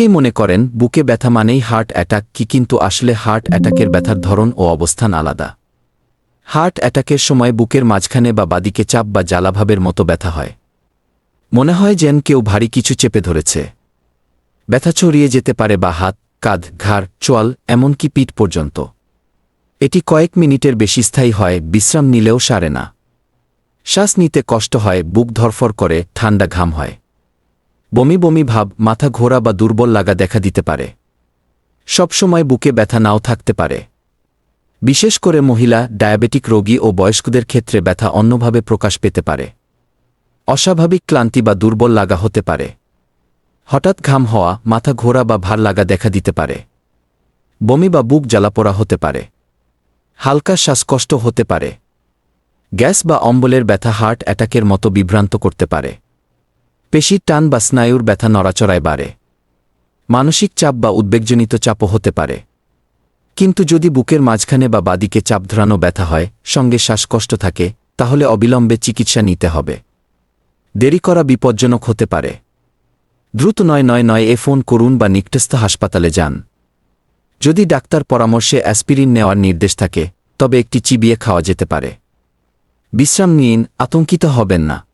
অনেকেই মনে করেন বুকে ব্যথা মানেই হার্ট অ্যাটাক, কিন্তু আসলে হার্ট অ্যাটাকের ব্যথার ধরন ও অবস্থান আলাদা। হার্ট অ্যাটাকের সময় বুকের মাঝখানে বা বাদিকে চাপ বা জ্বালাভাবের মতো ব্যথা হয়। মনে হয় যেন কেউ ভারী কিছু চেপে ধরেছে। ব্যথা ছড়িয়ে যেতে পারে বা হাত, কাঁধ, ঘাড়, চোয়াল, এমনকি পিঠ পর্যন্ত। এটি কয়েক মিনিটের বেশি স্থায়ী হয়, বিশ্রাম নিলেও সারে না। শ্বাস নিতে কষ্ট হয়, বুক ধরফর করে, ঠান্ডা ঘাম হয়। বমি বমি ভাব, মাথা ঘোরা বা দুর্বল লাগা দেখা দিতে পারে। সবসময় বুকে ব্যথা নাও থাকতে পারে। বিশেষ করে মহিলা, ডায়াবেটিক রোগী ও বয়স্কদের ক্ষেত্রে ব্যথা অন্যভাবে প্রকাশ পেতে পারে। অস্বাভাবিক ক্লান্তি বা দুর্বল লাগা হতে পারে। হঠাৎ ঘাম হওয়া, মাথা ঘোরা বা ভার লাগা দেখা দিতে পারে। বমি বা বুক জ্বালাপোড়া হতে পারে। হালকা শ্বাসকষ্ট হতে পারে। গ্যাস বা অম্বলের ব্যথা হার্ট অ্যাটাকের মতো বিভ্রান্ত করতে পারে। পেশির টান বা স্নায়ুর ব্যথা নড়াচড়ায় বাড়ে। মানসিক চাপ বা উদ্বেগজনিত চাপও হতে পারে। কিন্তু যদি বুকের মাঝখানে বা বাদিকে চাপধরানো ব্যথা হয়, সঙ্গে শ্বাসকষ্ট থাকে, তাহলে অবিলম্বে চিকিৎসা নিতে হবে। দেরি করা বিপজ্জনক হতে পারে। দ্রুত ৯৯৯-এ ফোন করুন বা নিকটস্থ হাসপাতালে যান। যদি ডাক্তার পরামর্শে অ্যাসপিরিন নেওয়ার নির্দেশ থাকে, তবে একটি চিবিয়ে খাওয়া যেতে পারে। বিশ্রাম নিন, আতঙ্কিত হবেন না।